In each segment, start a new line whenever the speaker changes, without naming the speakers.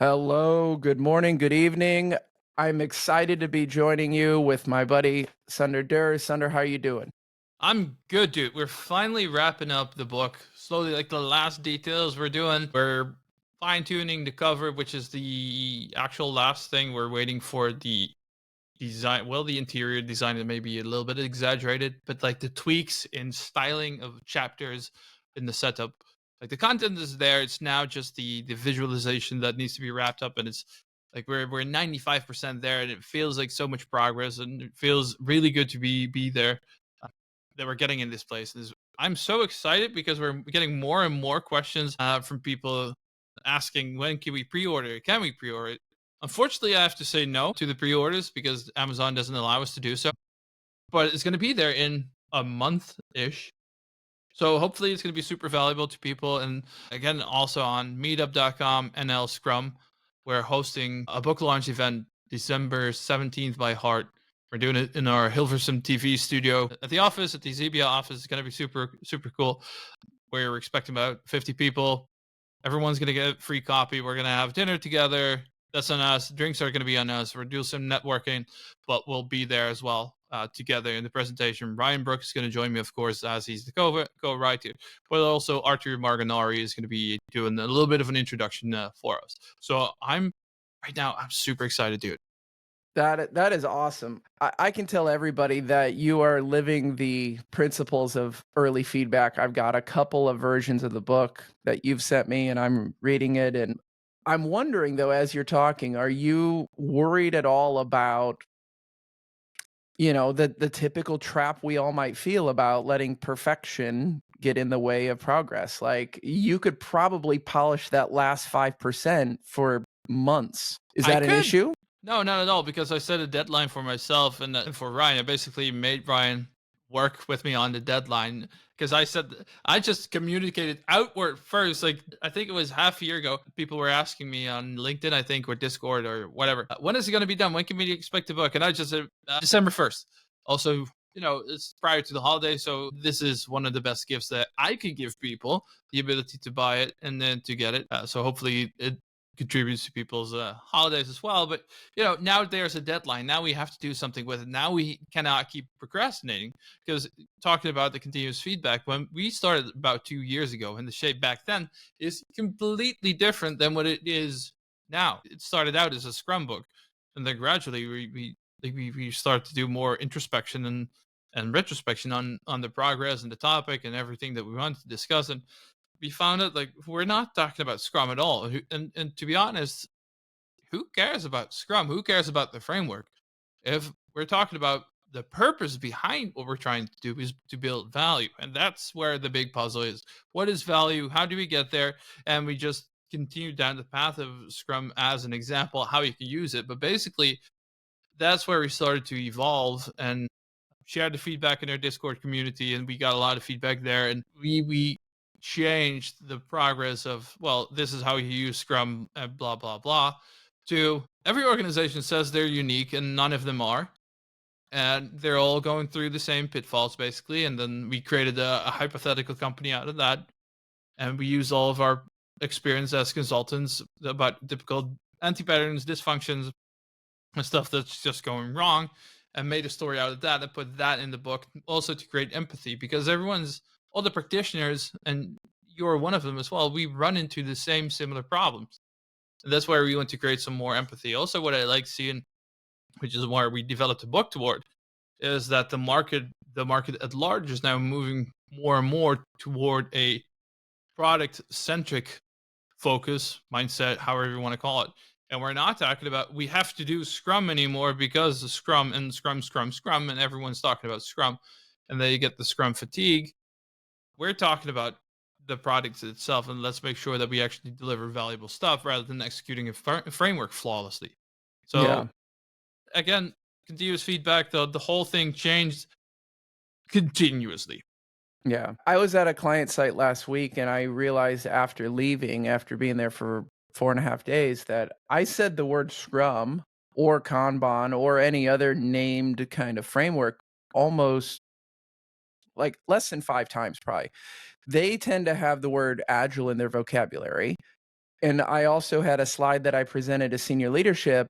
Hello, good morning, good evening. I'm excited to be joining you with my buddy Sunder Dur. Sunder, how you doing?
I'm good, dude. We're finally wrapping up the book. Slowly, like the last details we're fine tuning the cover, which is the actual last thing. We're waiting for the design. Well, the interior design is maybe a little bit exaggerated, but like the tweaks in styling of chapters in the setup. Like the content is there. It's now just the visualization that needs to be wrapped up, and it's like we're 95% there, and it feels like so much progress, and it feels really good to be there that we're getting in this place. I'm so excited because we're getting more and more questions from people asking when can we pre-order it? Can we pre-order it? Unfortunately, I have to say no to the pre-orders because Amazon doesn't allow us to do so. But it's going to be there in a month ish. So hopefully it's going to be super valuable to people. And again, also on meetup.com NL Scrum, we're hosting a book launch event December 17th by heart. We're doing it in our Hilversum TV studio at the office, at the Zebia office. It's going to be super, super cool. We're expecting about 50 people. Everyone's going to get a free copy. We're going to have dinner together. That's on us. Drinks are going to be on us. We're doing some networking, but we'll be there as well together in the presentation. Ryan Brooks is going to join me, of course, as he's the co-writer, but also Arthur Marganari is going to be doing a little bit of an introduction for us. So I'm super excited, dude.
That is awesome. I can tell everybody that you are living the principles of early feedback. I've got a couple of versions of the book that you've sent me, and I'm reading it. And I'm wondering, though, as you're talking, are you worried at all about the typical trap we all might feel about letting perfection get in the way of progress? Like, you could probably polish that last 5% for months. Is
I
that an
could.
issue?
No, not at all, because I set a deadline for myself and for Ryan. I basically made Ryan work with me on the deadline because I just communicated outward first. Like I think it was half a year ago, people were asking me on LinkedIn, I think, or Discord or whatever, when is it going to be done? When can we expect the book? And I just said December 1st. Also, it's prior to the holiday, so this is one of the best gifts that I could give people, the ability to buy it and then to get it. So hopefully it contributes to people's holidays as well. But now there's a deadline. Now we have to do something with it. Now we cannot keep procrastinating because talking about the continuous feedback, when we started about 2 years ago, and the shape back then is completely different than what it is now. It started out as a Scrum book, and then gradually we start to do more introspection and retrospection on the progress and the topic and everything that we want to discuss. And we found out like we're not talking about Scrum at all. And to be honest, who cares about Scrum? Who cares about the framework? If we're talking about the purpose behind what we're trying to do is to build value. And that's where the big puzzle is. What is value? How do we get there? And we just continue down the path of Scrum as an example, how you can use it. But basically, that's where we started to evolve and shared the feedback in our Discord community, and we got a lot of feedback there. And we changed the progress of, well, this is how you use Scrum, blah blah blah, to every organization says they're unique, and none of them are, and they're all going through the same pitfalls basically. And then we created a hypothetical company out of that, and we use all of our experience as consultants about typical anti-patterns, dysfunctions, and stuff that's just going wrong, and made a story out of that and put that in the book also to create empathy, because all the practitioners, and you're one of them as well, we run into the same similar problems. And that's where we want to create some more empathy. Also, what I like seeing, which is where we developed the book toward, is that the market at large is now moving more and more toward a product centric focus, mindset, however you want to call it. And we're not talking about we have to do Scrum anymore because of Scrum and Scrum, Scrum, Scrum, and everyone's talking about Scrum, and they get the Scrum fatigue. We're talking about the product itself, and let's make sure that we actually deliver valuable stuff rather than executing a framework flawlessly.
Yeah.
So again, continuous feedback. The whole thing changed continuously.
Yeah. I was at a client site last week, and I realized after leaving, after being there for 4.5 days, that I said the word Scrum or Kanban or any other named kind of framework almost like less than 5 times probably. They tend to have the word agile in their vocabulary. And I also had a slide that I presented to senior leadership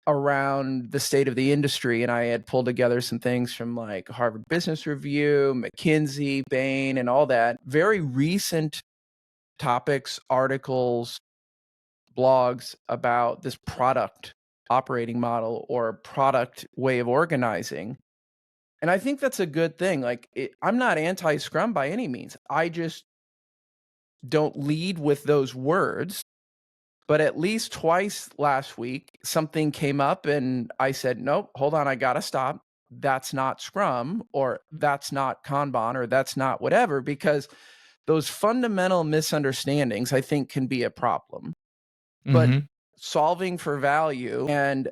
around the state of the industry, and I had pulled together some things from like Harvard Business Review, McKinsey, Bain, and all that. Very recent topics, articles, blogs about this product operating model or product way of organizing. And I think that's a good thing. Like, I'm not anti Scrum by any means. I just don't lead with those words. But at least twice last week, something came up and I said, nope, hold on, I got to stop. That's not Scrum, or that's not Kanban, or that's not whatever, because those fundamental misunderstandings, I think, can be a problem. But
Hmm.
solving for value and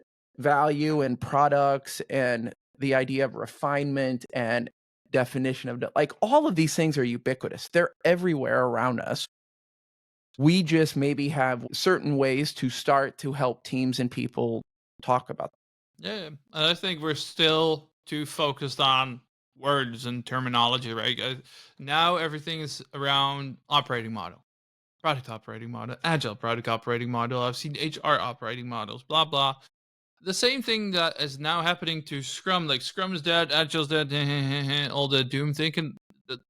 products and the idea of refinement and definition of like all of these things are ubiquitous. They're everywhere around us. We just maybe have certain ways to start to help teams and people talk about them.
Yeah, and I think we're still too focused on words and terminology, right? Now everything is around operating model, product operating model, agile product operating model. I've seen HR operating models, blah blah. The same thing that is now happening to Scrum, like Scrum is dead, Agile's dead, all the doom thinking. The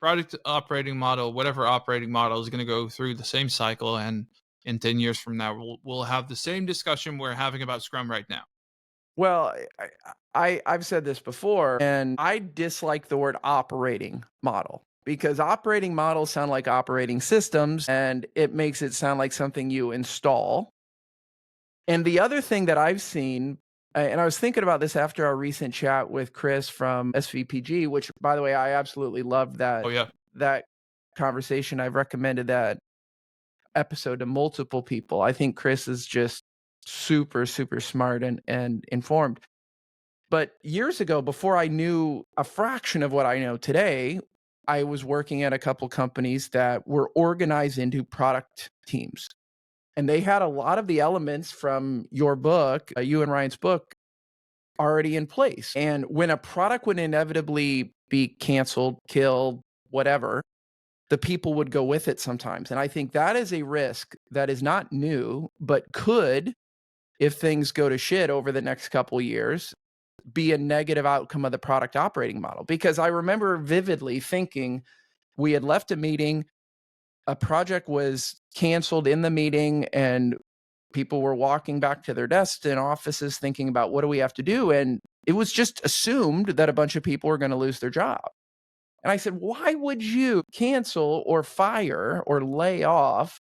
product operating model, whatever operating model, is going to go through the same cycle, and in 10 years from now, we'll have the same discussion we're having about Scrum right now.
Well, I've said this before, and I dislike the word operating model because operating models sound like operating systems, and it makes it sound like something you install. And the other thing that I've seen, and I was thinking about this after our recent chat with Chris from SVPG, which, by the way, I absolutely loved
Oh yeah.
that conversation. I've recommended that episode to multiple people. I think Chris is just super, super smart and informed. But years ago, before I knew a fraction of what I know today, I was working at a couple companies that were organized into product teams. And they had a lot of the elements from your book, you and Ryan's book, already in place. And when a product would inevitably be canceled, killed, whatever, the people would go with it sometimes. And I think that is a risk that is not new, but could, if things go to shit over the next couple years, be a negative outcome of the product operating model. Because I remember vividly thinking we had left a meeting, a project was canceled in the meeting, and people were walking back to their desks and offices thinking about what do we have to do. And it was just assumed that a bunch of people were going to lose their job. And I said, why would you cancel or fire or lay off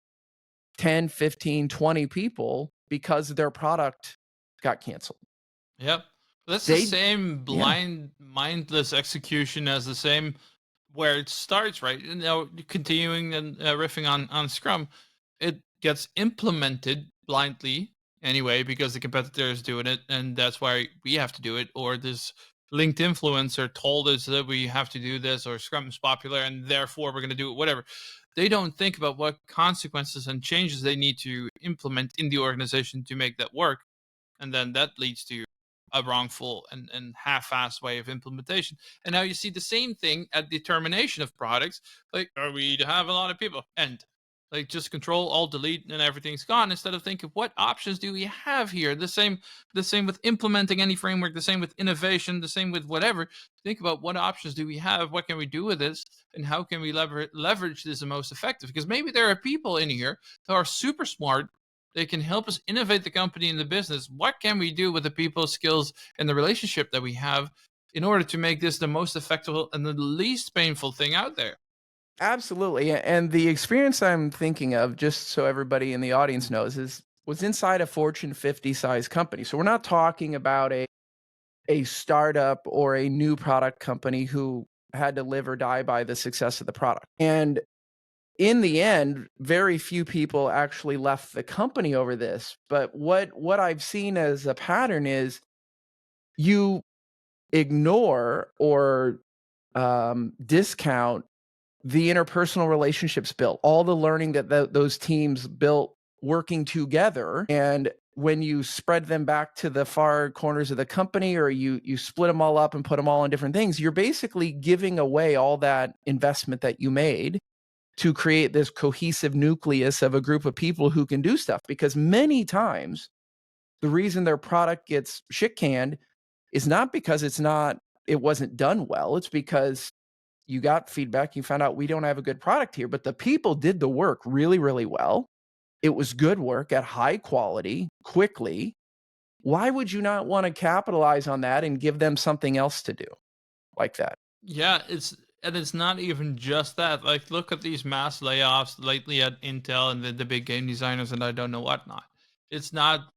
10, 15, 20 people because their product got canceled?
Yep. That's the
They,
same
yeah,
blind, mindless execution as the same where it starts, right? And now continuing and riffing on Scrum, it gets implemented blindly anyway because the competitor is doing it, and that's why we have to do it. Or this linked influencer told us that we have to do this, or Scrum is popular, and therefore we're going to do it. Whatever. They don't think about what consequences and changes they need to implement in the organization to make that work, and then that leads to a wrongful and half-assed way of implementation. And now you see the same thing at the termination of products, like, are we to have a lot of people, and like just control alt delete and everything's gone, instead of thinking what options do we have here. The same with implementing any framework, the same with innovation, the same with whatever. Think about what options do we have, what can we do with this, and how can we leverage this the most effective, because maybe there are people in here that are super smart. They can help us innovate the company and the business. What can we do with the people skills and the relationship that we have in order to make this the most effective and the least painful thing out there?
absolutely. And the experience I'm thinking of, just so everybody in the audience knows, is was inside a Fortune 50 size company. So we're not talking about a startup or a new product company who had to live or die by the success of the product. And in the end, very few people actually left the company over this. But what I've seen as a pattern is you ignore or discount the interpersonal relationships built, all the learning that those teams built working together. And when you spread them back to the far corners of the company, or you split them all up and put them all in different things, you're basically giving away all that investment that you made. to create this cohesive nucleus of a group of people who can do stuff. Because many times the reason their product gets shit canned is not because it wasn't done well. It's because you got feedback, you found out we don't have a good product here, but the people did the work really, really well. It was good work at high quality, quickly. Why would you not want to capitalize on that and give them something else to do like that?
Yeah, it's not even just that. Like, look at these mass layoffs lately at Intel and the big game designers and I don't know whatnot. It's not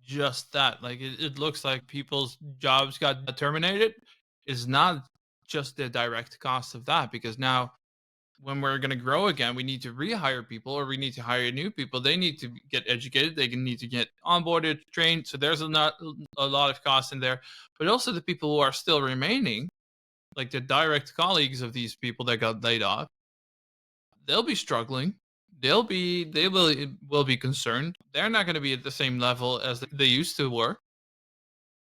just that. Like, it looks like people's jobs got terminated. Is not just the direct cost of that, because now when we're going to grow again, we need to rehire people or we need to hire new people. They need to get educated. They need to get onboarded, trained. So there's a lot of cost in there. But also the people who are still remaining, like the direct colleagues of these people that got laid off, they'll be struggling. They will be concerned. They're not going to be at the same level as they used to were.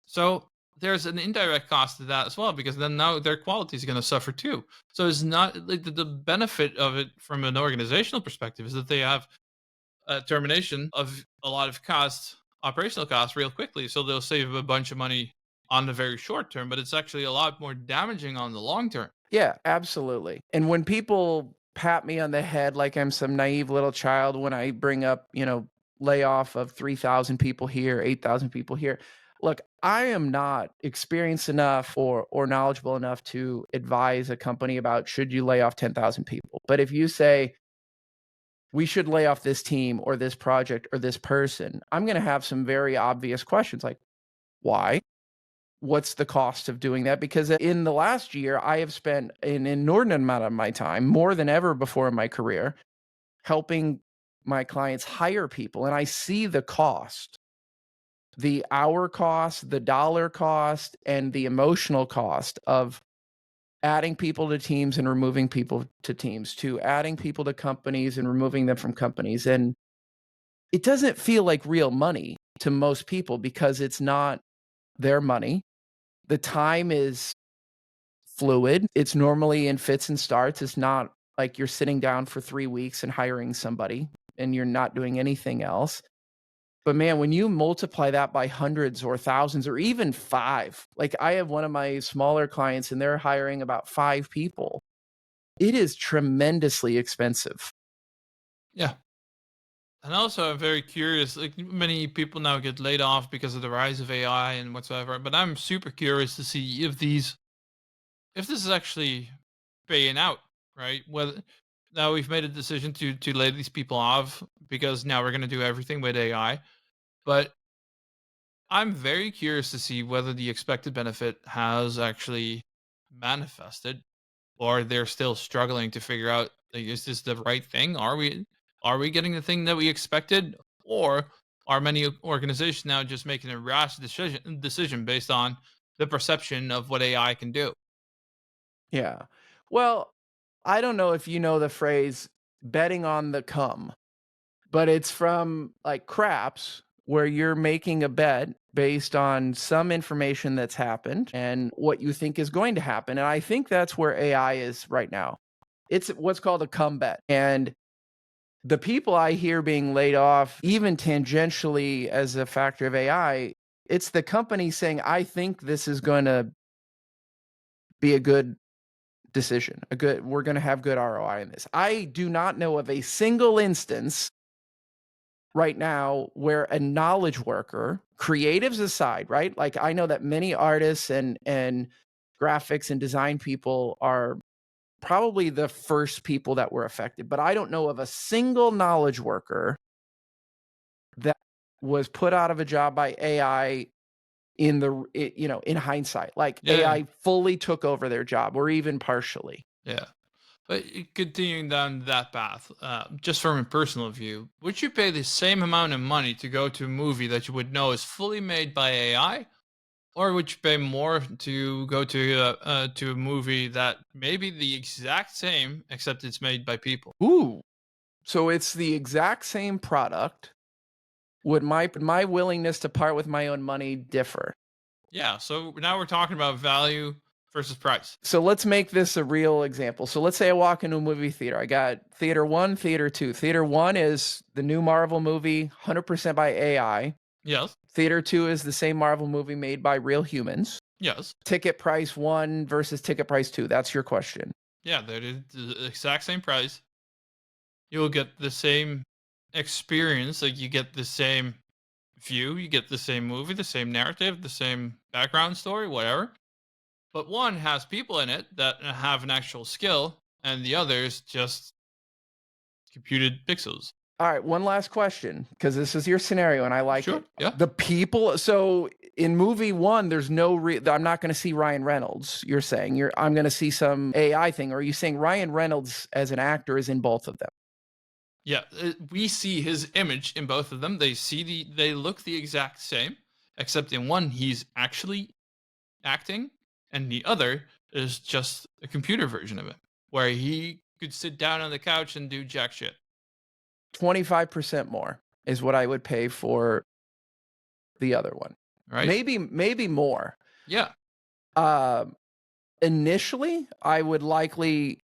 So there's an indirect cost to that as well, because then now their quality is going to suffer too. So it's not like the benefit of it from an organizational perspective is that they have a termination of a lot of costs, operational costs, real quickly. So they'll save a bunch of money on the very short term, but it's actually a lot more damaging on the long term.
Yeah, absolutely. And when people pat me on the head like I'm some naive little child when I bring up, layoff of 3,000 people here, 8,000 people here. Look, I am not experienced enough or knowledgeable enough to advise a company about should you lay off 10,000 people. But if you say we should lay off this team or this project or this person, I'm going to have some very obvious questions like why? What's the cost of doing that? Because in the last year, I have spent an inordinate amount of my time, more than ever before in my career, helping my clients hire people. And I see the cost, the hour cost, the dollar cost, and the emotional cost of adding people to teams and removing people to teams, to adding people to companies and removing them from companies. And it doesn't feel like real money to most people because it's not their money. The time is fluid. It's normally in fits and starts. It's not like you're sitting down for 3 weeks and hiring somebody and you're not doing anything else. But man, when you multiply that by hundreds or thousands or even 5, like I have one of my smaller clients and they're hiring about 5 people. It is tremendously expensive.
Yeah. And also, I'm very curious. Like, many people now get laid off because of the rise of AI and whatsoever. But I'm super curious to see if this is actually paying out, right? Whether now we've made a decision to lay these people off because now we're going to do everything with AI. But I'm very curious to see whether the expected benefit has actually manifested, or they're still struggling to figure out, like, is this the right thing? Are we getting the thing that we expected, or are many organizations now just making a rash decision based on the perception of what AI can do?
Yeah. Well, I don't know if you know the phrase betting on the come. But it's from, like, craps where you're making a bet based on some information that's happened and what you think is going to happen, and I think that's where AI is right now. It's what's called a come bet, and the people I hear being laid off, even tangentially as a factor of AI, it's the company saying, "I think this is gonna be a good decision, we're gonna have good ROI in this." I do not know of a single instance right now where a knowledge worker, creatives aside, right? Like I know that many artists and graphics and design people are probably the first people that were affected, but I don't know of a single knowledge worker that was put out of a job by AI in hindsight. Like
Yeah,
AI fully took over their job or even partially.
yeah. But continuing down that path, just from a personal view, would you pay the same amount of money to go to a movie that you would know is fully made by AI, or would you pay more to go to a movie that may be the exact same except it's made by people?
Ooh, so it's the exact same product. Would my willingness to part with my own money differ?
Yeah. So now we're talking about value. versus price.
So let's make this a real example. So let's say I walk into a movie theater. I got theater 1, theater 2. Theater 1 is the new Marvel movie, 100% by AI.
Yes.
Theater 2 is the same Marvel movie made by real humans.
Yes.
Ticket price 1 versus ticket price 2. That's your question.
Yeah, they're the exact same price. You'll get the same experience. Like, you get the same view, you get the same movie, the same narrative, the same background story, whatever. But one has people in it that have an actual skill, and the other is just computed pixels.
All right, one last question, because this is your scenario and I like
Sure.
it.
Yeah.
The people, so in movie 1, there's no I'm not going to see Ryan Reynolds. You're saying I'm going to see some AI thing, or are you saying Ryan Reynolds as an actor is in both of them?
Yeah, we see his image in both of them. They look the exact same, except in one he's actually acting, and the other is just a computer version of it, where he could sit down on the couch and do jack shit.
25% more is what I would pay for the other one.
Right?
Maybe more.
Yeah.
Initially, I would likely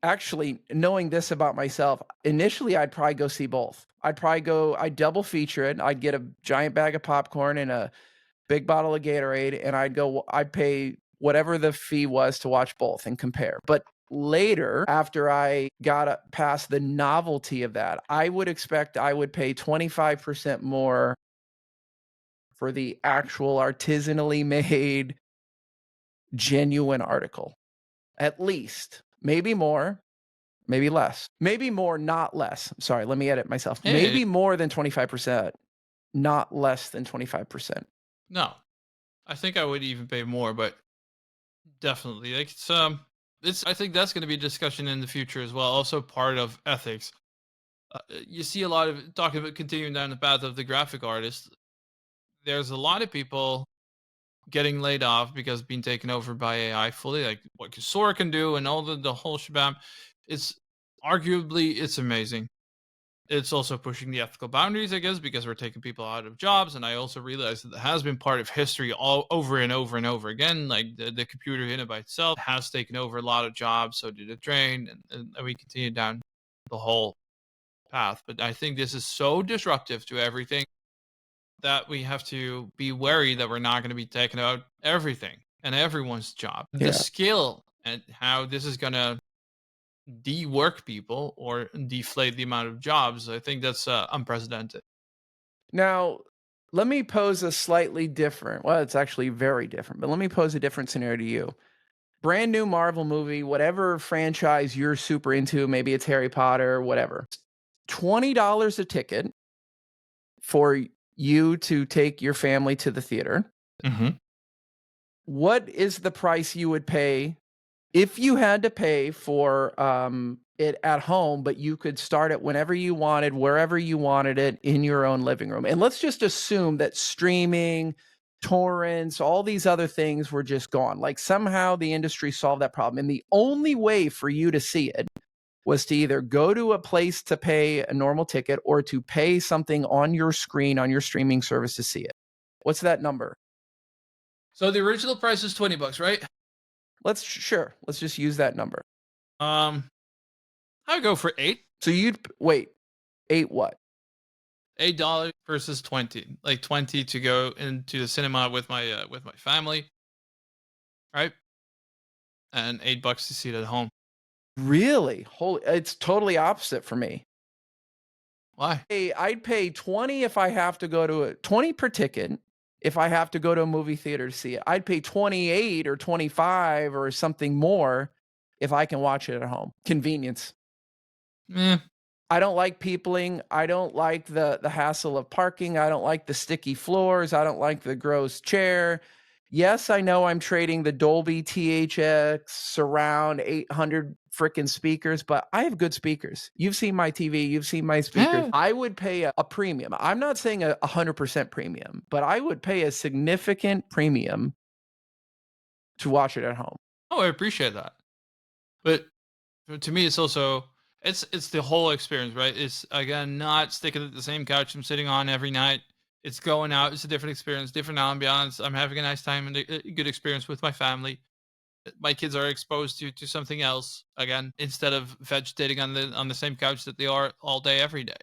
actually, knowing this about myself, initially I'd probably go see both. I'd double feature it. I'd get a giant bag of popcorn and a big bottle of Gatorade, and I'd pay whatever the fee was to watch both and compare. But later, after I got past the novelty of that, I would expect I would pay 25% more for the actual artisanally made, genuine article. At least. Maybe more, maybe less. Maybe more, not less. Sorry, let me edit myself.
Hey.
Maybe more than 25%, not less than 25%.
No, I think I would even pay more, but definitely, like, it's. I think that's going to be a discussion in the future as well. Also, part of ethics. You see a lot of talking about continuing down the path of the graphic artist. There's a lot of people getting laid off because being taken over by AI fully, like what Sora can do and all the whole shabam. It's arguably it's amazing. It's also pushing the ethical boundaries, I guess, because we're taking people out of jobs. And I also realize that it has been part of history all over and over and over again. Like the computer in and by itself has taken over a lot of jobs. So did the train, and we continue down the whole path. But I think this is so disruptive to everything that we have to be wary that we're not going to be taking out everything and everyone's job.
Yeah.
The skill and how this is going to de-work people or deflate the amount of jobs, I think that's unprecedented.
Now, let me pose a slightly different, well, it's actually very different, but let me pose a different scenario to you. Brand new Marvel movie, whatever franchise you're super into, maybe it's Harry Potter, whatever. $20 a ticket for you to take your family to the theater.
Mm-hmm.
What is the price you would pay if you had to pay for it at home, but you could start it whenever you wanted, wherever you wanted it in your own living room? And let's just assume that streaming, torrents, all these other things were just gone. Like somehow the industry solved that problem. And the only way for you to see it was to either go to a place to pay a normal ticket or to pay something on your screen, on your streaming service to see it. What's that number?
So the original price is $20, right?
Let's just use that number.
I would go for 8.
So you'd wait, 8 what?
$8 versus 20. Like 20 to go into the cinema with my family, right? And $8 to see it at home.
Really? Holy, it's totally opposite for me.
Why?
Hey, I'd pay 20 if I have to go to 20 per ticket if I have to go to a movie theater to see it. I'd pay 28 or 25 or something more if I can watch it at home. Convenience.
Eh.
I don't like peopling. I don't like the hassle of parking. I don't like the sticky floors. I don't like the gross chair. Yes, I know I'm trading the Dolby THX surround 800 freaking speakers, but I have good speakers. You've seen my TV. You've seen my speakers.
Yeah.
I would pay a premium. I'm not saying a 100% premium, but I would pay a significant premium to watch it at home.
Oh, I appreciate that. But to me, it's also it's the whole experience, right? It's again not sticking at the same couch I'm sitting on every night. It's going out. It's a different experience, different ambiance. I'm having a nice time and a good experience with my family. My kids are exposed to something else again instead of vegetating on the same couch that they are all day every day.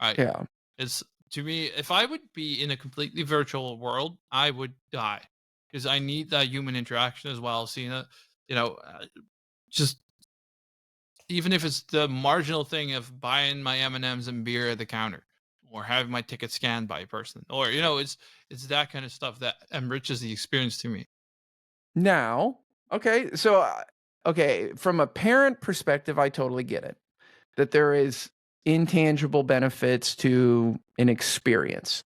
Right?
Yeah.
It's to me, if I would be in a completely virtual world, I would die because I need that human interaction as well. Seeing it, you know, just even if it's the marginal thing of buying my M&Ms and beer at the counter or having my ticket scanned by a person, or it's that kind of stuff that enriches the experience to me.
Now, okay, so, okay, from a parent perspective, I totally get it, that there is intangible benefits to an experience.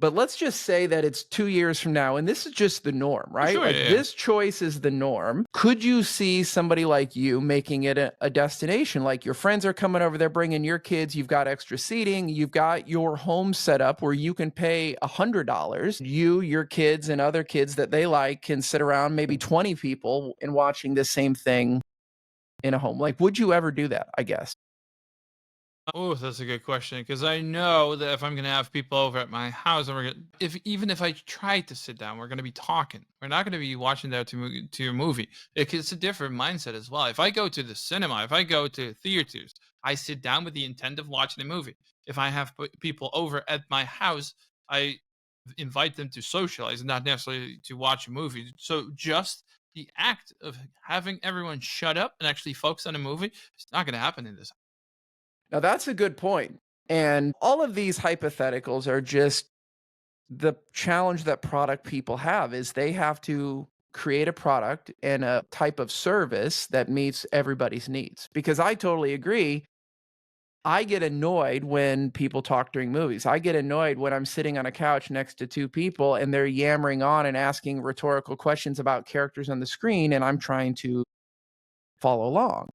But let's just say that it's 2 years from now, and this is just the norm,
For
right?
sure,
Like,
yeah, yeah.
this choice is the norm. Could you see somebody like you making it a destination? Like, your friends are coming over, they're bringing your kids, you've got extra seating, you've got your home set up where you can pay $100. You, your kids, and other kids that they like can sit around, maybe 20 people, and watching the same thing in a home. Like, would you ever do that, I guess?
Oh, that's a good question because I know that if I'm gonna have people over at my house and we're gonna, if even if I try to sit down, we're gonna be talking. We're not gonna be watching that to a movie. It's a different mindset as well. If I go to the cinema, if I go to theaters, I sit down with the intent of watching a movie. If I have people over at my house, I invite them to socialize, not necessarily to watch a movie. So just the act of having everyone shut up and actually focus on a movie, it's not gonna happen in this.
Now, that's a good point. And all of these hypotheticals are just the challenge that product people have is they have to create a product and a type of service that meets everybody's needs. Because I totally agree. I get annoyed when people talk during movies. I get annoyed when I'm sitting on a couch next to two people and they're yammering on and asking rhetorical questions about characters on the screen, and I'm trying to follow along.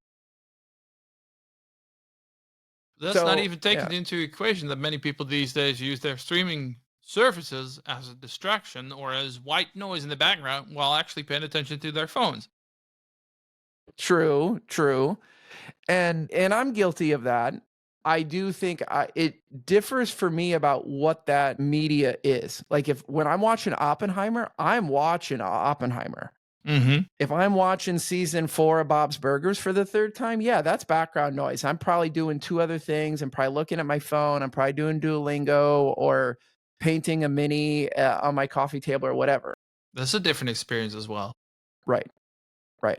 That's not
So,
even
yeah,
taking into equation that many people these days use their streaming services as a distraction or as white noise in the background while actually paying attention to their phones.
true, true. And I'm guilty of that. I do think it differs for me about what that media is. Like if when I'm watching Oppenheimer, I'm watching Oppenheimer.
Hmm.
If I'm watching season 4 of Bob's Burgers for the 3rd time, yeah, that's background noise. I'm probably doing 2 other things. I'm probably looking at my phone. I'm probably doing Duolingo or painting a mini on my coffee table or whatever.
That's a different experience as well.
Right, right.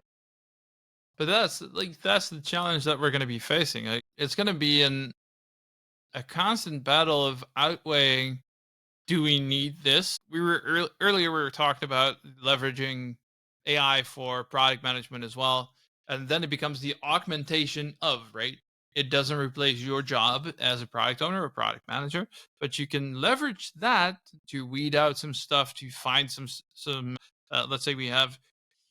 But that's the challenge that we're going to be facing. It's going to be a constant battle of outweighing. Do we need this? Earlier we were talking about leveraging AI for product management as well, and then it becomes the augmentation of, right? It doesn't replace your job as a product owner or product manager, but you can leverage that to weed out some stuff, to find some. Let's say we have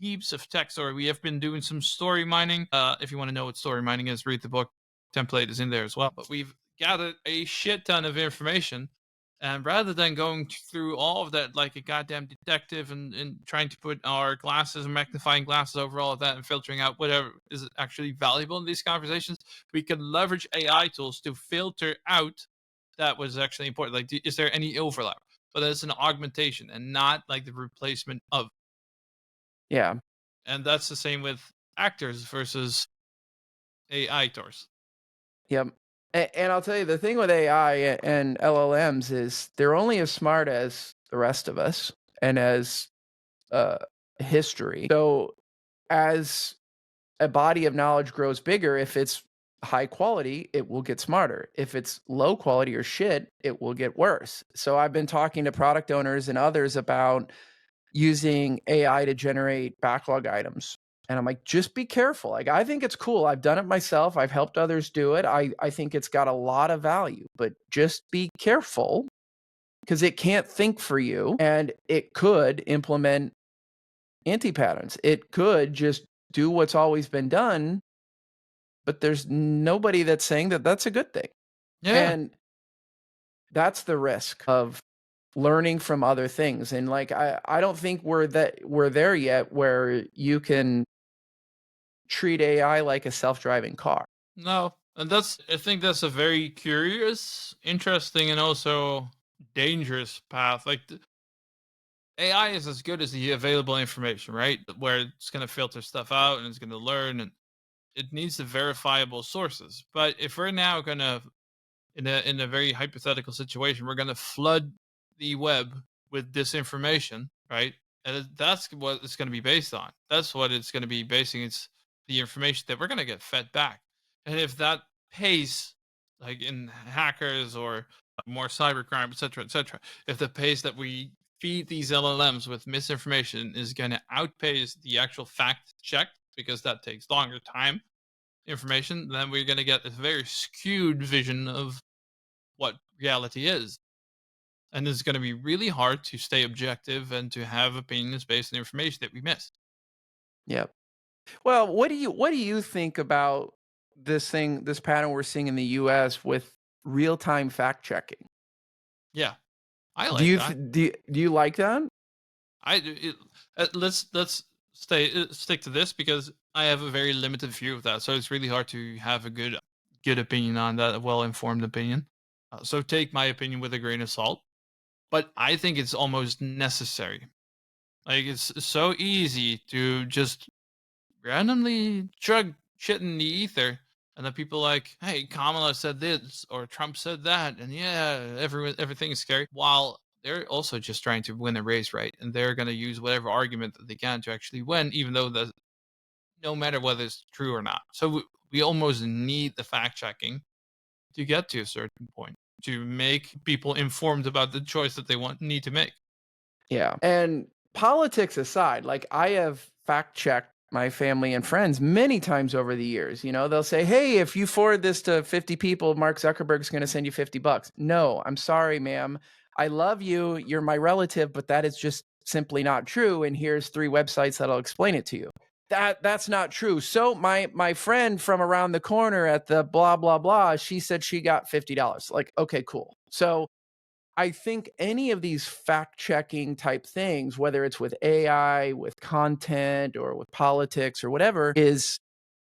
heaps of text, or we have been doing some story mining. If you want to know what story mining is, read the book. Template is in there as well. But we've gathered a shit ton of information, and rather than going through all of that like a goddamn detective and trying to put our glasses and magnifying glasses over all of that and filtering out whatever is actually valuable in these conversations, we can leverage AI tools to filter out that was actually important. Like, is there any overlap? But it's an augmentation and not like the replacement of.
Yeah.
And that's the same with actors versus AI tools.
Yep. And I'll tell you the thing with AI and LLMs is they're only as smart as the rest of us and as uh, history. So as a body of knowledge grows bigger, if it's high quality, it will get smarter. If it's low quality or shit, it will get worse. So I've been talking to product owners and others about using AI to generate backlog items. And I'm like, just be careful. Like, I think it's cool. I've done it myself. I've helped others do it. I think it's got a lot of value, but just be careful because it can't think for you and it could implement anti patterns. It could just do what's always been done, but there's nobody that's saying that that's a good thing.
Yeah.
And that's the risk of learning from other things. And like, I don't think we're there yet where you can treat AI like a self-driving car.
No. And I think that's a very curious, interesting, and also dangerous path. Like AI is as good as the available information, right? Where it's going to filter stuff out and it's going to learn, and it needs the verifiable sources. But if we're now going to, in a very hypothetical situation, we're going to flood the web with disinformation, right? And that's what it's going to be based on. That's what it's going to be basing its the information that we're going to get fed back. And if that pace, like in hackers or more cybercrime, etc., if the pace that we feed these LLMs with misinformation is going to outpace the actual fact check, because that takes longer time information, then we're going to get a very skewed vision of what reality is. And it's going to be really hard to stay objective and to have opinions based on information that we miss.
Yep. Well, what do you think about this pattern we're seeing in the US with real-time fact checking?
Yeah, I
Do
like
you
that.
th do you like that?
I do it, let's stay stick to this because I have a very limited view of that. So it's really hard to have a good opinion on that, a well informed opinion. So take my opinion with a grain of salt. But I think it's almost necessary. Like it's so easy to just randomly chug shit in the ether, and then people like, hey, Kamala said this or Trump said that, and yeah, everything is scary. While they're also just trying to win a race, right? And they're gonna use whatever argument that they can to actually win, even though the no matter whether it's true or not. So we almost need the fact checking to get to a certain point to make people informed about the choice that they need to make.
Yeah. And politics aside, like I have fact checked my family and friends many times over the years. They'll say, "Hey, if you forward this to 50 people, Mark Zuckerberg's going to send you $50." No, I'm sorry, ma'am. I love you. You're my relative, but that is just simply not true. And here's 3 websites that'll explain it to you. That's not true. So my friend from around the corner at the blah blah blah, she said she got $50. Like, okay, cool. So I think any of these fact checking type things, whether it's with AI, with content, or with politics or whatever, is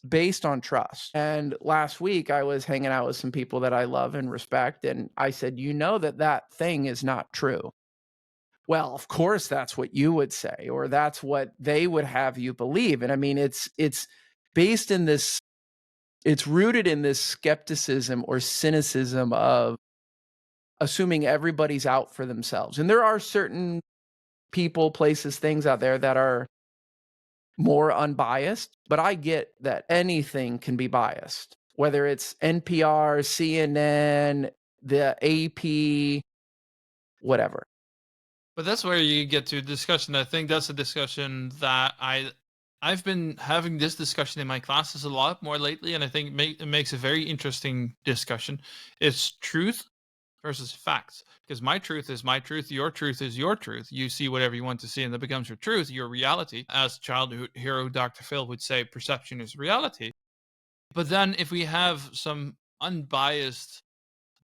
based on trust. And last week, I was hanging out with some people that I love and respect. And I said, that thing is not true. Well, of course, that's what you would say, or that's what they would have you believe. And I mean, it's based in this, it's rooted in this skepticism or cynicism of assuming everybody's out for themselves. And there are certain people, places, things out there that are more unbiased, but I get that anything can be biased, whether it's NPR, CNN, the AP, whatever.
But that's where you get to discussion. I think that's a discussion that I've been having this discussion in my classes a lot more lately, and I think it makes a very interesting discussion. It's truth versus facts, because my truth is my truth, your truth is your truth. You see whatever you want to see, and that becomes your truth, your reality. As childhood hero Dr. Phil would say, perception is reality. But then if we have some unbiased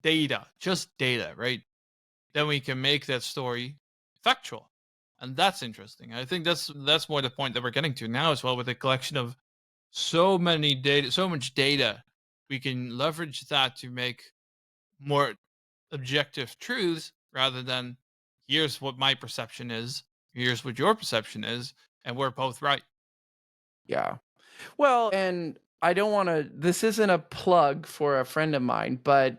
data, just data, right? Then we can make that story factual. And that's interesting. I think that's more the point that we're getting to now as well, with a collection of so much data. We can leverage that to make more objective truths rather than here's what my perception is, here's what your perception is, and we're both right.
Yeah. Well, and I don't want to, this isn't a plug for a friend of mine, but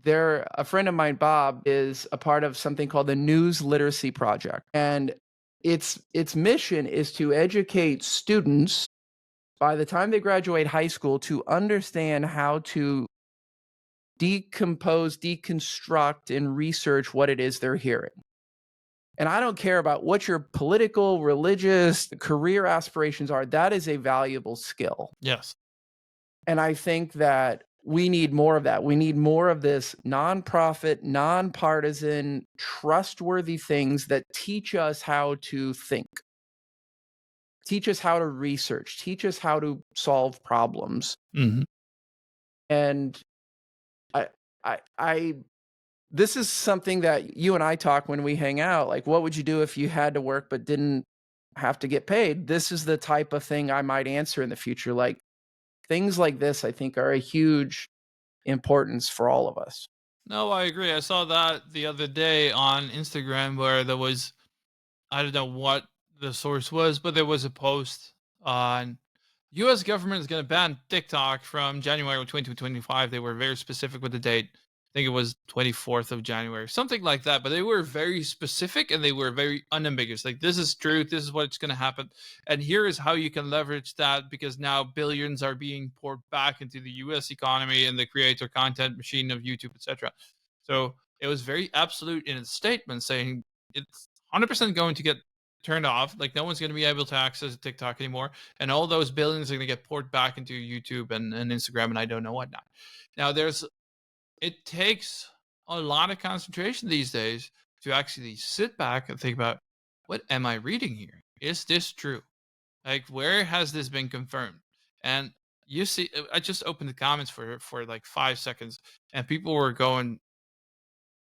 a friend of mine, Bob, is a part of something called the News Literacy Project. And its mission is to educate students by the time they graduate high school to understand how to decompose, deconstruct, and research what it is they're hearing. And I don't care about what your political, religious, career aspirations are. That is a valuable skill.
Yes.
And I think that we need more of that. We need more of this nonprofit, nonpartisan, trustworthy things that teach us how to think, teach us how to research, teach us how to solve problems.
Hmm.
And I, I this is something that you and I talk when we hang out. Like, what would you do if you had to work but didn't have to get paid? This is the type of thing I might answer in the future. Like, things like this, I think, are a huge importance for all of us.
No, I agree. I saw that the other day on Instagram where there was, I don't know what the source was, but there was a post on US government is going to ban TikTok from January 2025. They were very specific with the date. I think it was 24th of January, something like that. But they were very specific and they were very unambiguous. Like, this is truth. This is what's going to happen. And here is how you can leverage that, because now billions are being poured back into the US economy and the creator content machine of YouTube, etc. So it was very absolute in its statement, saying it's 100% going to get turned off. Like, no one's going to be able to access TikTok anymore, and all those billions are going to get poured back into YouTube and Instagram and I don't know what not. Now, it takes a lot of concentration these days to actually sit back and think about, what am I reading here? Is this true? Like, where has this been confirmed? And you see, I just opened the comments for like 5 seconds, and people were going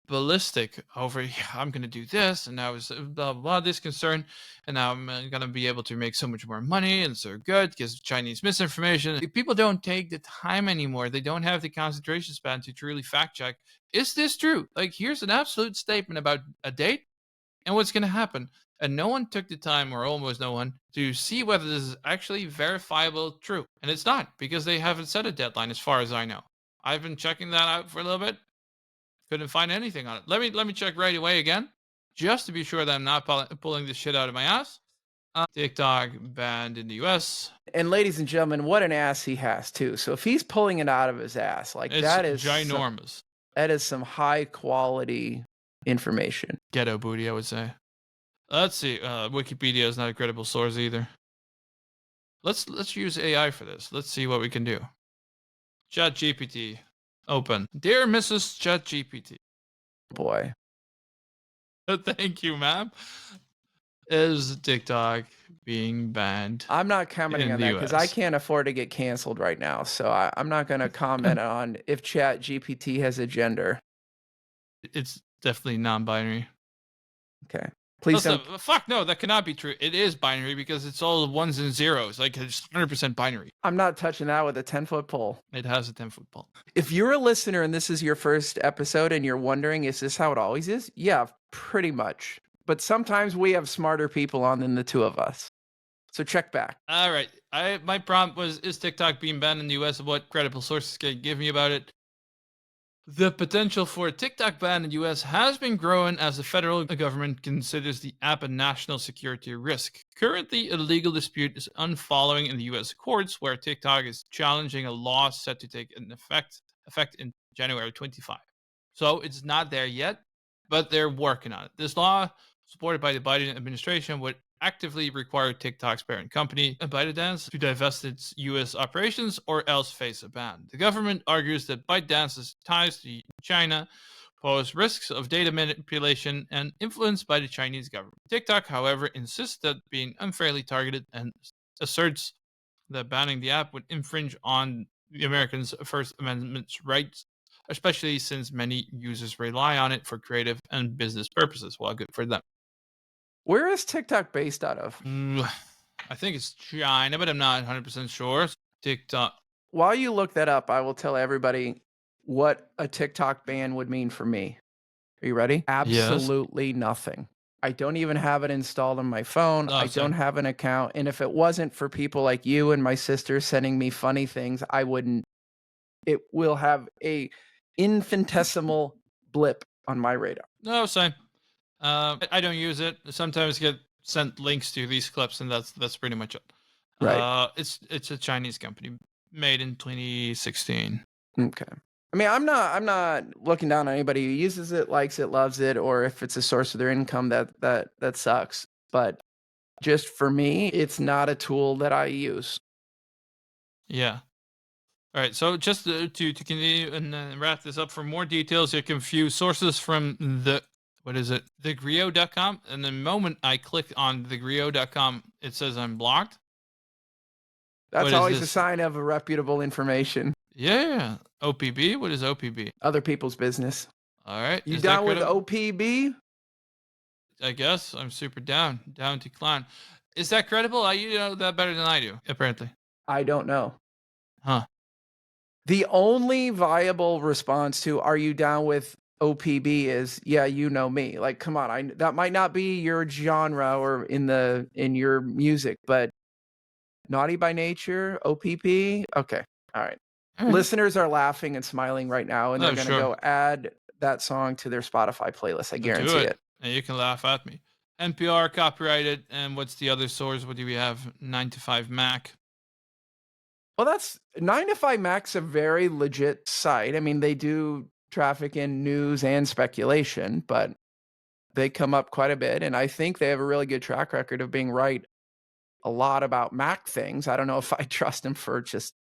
ballistic over, "Yeah, I'm going to do this, and now is blah blah blah this concern, and now I'm going to be able to make so much more money and so good because of Chinese misinformation." People don't take the time anymore. They don't have the concentration span to truly fact check, is this true? Like, here's an absolute statement about a date and what's going to happen, and no one took the time, or almost no one, to see whether this is actually verifiable true. And it's not, because they haven't set a deadline as far as I know. I've been checking that out for a little bit. Couldn't find anything on it. Let me check right away again, just to be sure that I'm not pulling this shit out of my ass. TikTok banned in the U.S.
And ladies and gentlemen, what an ass he has too. So if he's pulling it out of his ass, like
It's ginormous.
that is some high quality information.
Ghetto booty, I would say. Let's see. Wikipedia is not a credible source either. Let's use AI for this. Let's see what we can do. Chat GPT. Open. Dear Mrs. Chat GPT.
Boy.
Thank you, ma'am. Is TikTok being banned
I'm not commenting
in
on
the
that because I
US?
can't afford to get canceled right now. So I'm not going to comment on if Chat GPT has a gender.
It's definitely non-binary.
Okay. Please don't.
Fuck no, that cannot be true. It is binary because it's all ones and zeros. Like, it's 100% binary.
I'm not touching that with a 10-foot pole.
It has a 10-foot pole.
If you're a listener and this is your first episode and you're wondering, is this how it always is? Yeah, pretty much. But sometimes we have smarter people on than the two of us. So check back.
All right. My prompt was, is TikTok being banned in the US? What credible sources can you give me about it? The potential for a TikTok ban in the US has been growing as the federal government considers the app a national security risk. Currently, a legal dispute is unfollowing in the US courts, where TikTok is challenging a law set to take an effect in January 25. So it's not there yet, but they're working on it. This law, supported by the Biden administration, would actively require TikTok's parent company, ByteDance, to divest its US operations or else face a ban. The government argues that ByteDance's ties to China pose risks of data manipulation and influence by the Chinese government. TikTok, however, insists that being unfairly targeted and asserts that banning the app would infringe on the Americans' First Amendment's rights, especially since many users rely on it for creative and business purposes. Well, good for them.
Where is TikTok based out of?
I think it's China, but I'm not 100% sure. TikTok.
While you look that up, I will tell everybody what a TikTok ban would mean for me. Are you ready?
Yes.
Absolutely nothing. I don't even have it installed on my phone.
Oh,
I don't
same.
have an account. And if it wasn't for people like you and my sister sending me funny things, I wouldn't. It will have a infinitesimal blip on my radar.
No, same. I don't use it. Sometimes get sent links to these clips, and that's pretty much it.
Right.
It's a Chinese company made in 2016.
Okay. I mean, I'm not looking down on anybody who uses it, likes it, loves it, or if it's a source of their income, that sucks. But just for me, it's not a tool that I use.
Yeah. All right. So just to continue and wrap this up, for more details, you can view sources from the, what is it? Thegrio.com. And the moment I click on thegrio.com, it says I'm blocked.
That's
What is
always a
this?
sign of a reputable information.
Yeah. OPB. What is OPB?
Other people's business.
All right.
You
Is that
down with
credible?
OPB?
I guess I'm super down to clown. Is that credible? You know that better than I do, apparently.
I don't know.
Huh.
The only viable response to, "Are you down with OPB?" is, "Yeah, you know me." Like, come on, I that might not be your genre or in your music, but Naughty by Nature, OPP? Okay, alright.
All right.
Listeners are laughing and smiling right now, and they're
Oh,
gonna
sure.
go add that song to their Spotify playlist, I
Do
guarantee
it.
it.
And you can laugh at me. NPR copyrighted. And what's the other source? What do we have? 9 to 5 Mac.
Well, that's 9 to 5 Mac's a very legit site. I mean, they do traffic in news and speculation, but they come up quite a bit, and I think they have a really good track record of being right a lot about Mac things. I don't know if I trust them for just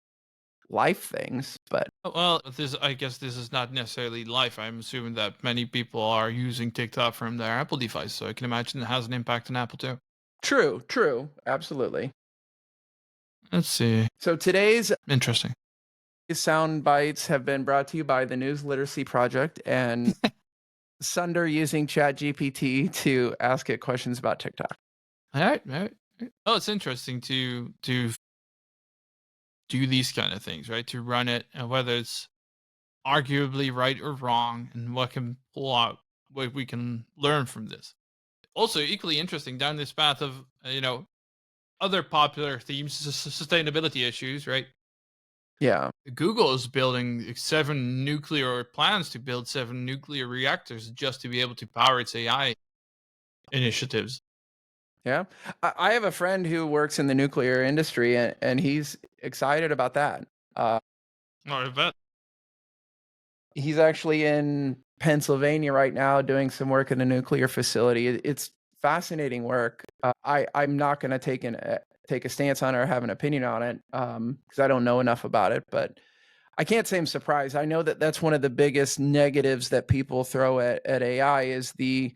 life things, but
Well, this I guess this is not necessarily life. I'm assuming that many people are using TikTok from their Apple device, so I can imagine it has an impact on Apple too.
true, true, absolutely.
Let's see.
So today's
Interesting.
sound bites have been brought to you by the News Literacy Project and Sunder using ChatGPT to ask it questions about TikTok.
All right, all right. Oh, it's interesting to do these kind of things, right? To run it, and whether it's arguably right or wrong, and what can pull out, what we can learn from this. Also, equally interesting down this path of other popular themes, sustainability issues, right?
Yeah.
Google is building 7 nuclear, or plans to build 7 nuclear reactors just to be able to power its AI initiatives.
Yeah. I have a friend who works in the nuclear industry and he's excited about that. Uh,
Oh, I bet.
he's actually in Pennsylvania right now doing some work in a nuclear facility. It's fascinating work. I'm not going to take a stance on it or have an opinion on it because I don't know enough about it. But I can't say I'm surprised. I know that that's one of the biggest negatives that people throw at AI is the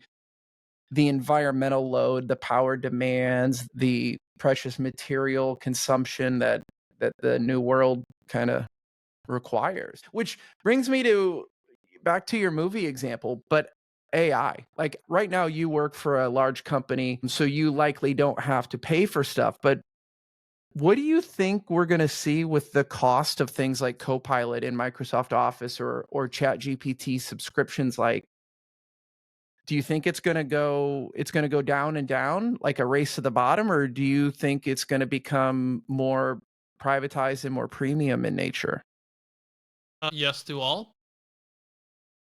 environmental load, the power demands, the precious material consumption that the new world kind of requires. Which brings me to back to your movie example, but AI. Like right now you work for a large company, so you likely don't have to pay for stuff, but what do you think we're going to see with the cost of things like Copilot in Microsoft Office or ChatGPT subscriptions like do you think it's gonna go down and down like a race to the bottom, or do you think it's gonna become more privatized and more premium in nature?
Yes to all.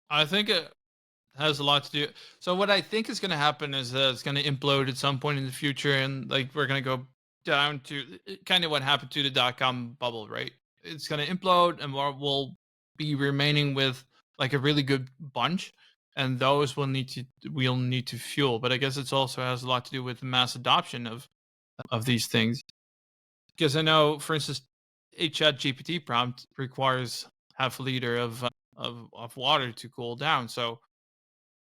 I think it has a lot to do. So what I think is going to happen is that it's going to implode at some point in the future, and like we're going to go down to kind of what happened to the dot-com bubble, right? It's going to implode, and we'll be remaining with like a really good bunch, and those we'll need to fuel. But I guess it also has a lot to do with mass adoption of these things. Because I know, for instance, a chat GPT prompt requires half a liter of water to cool down. So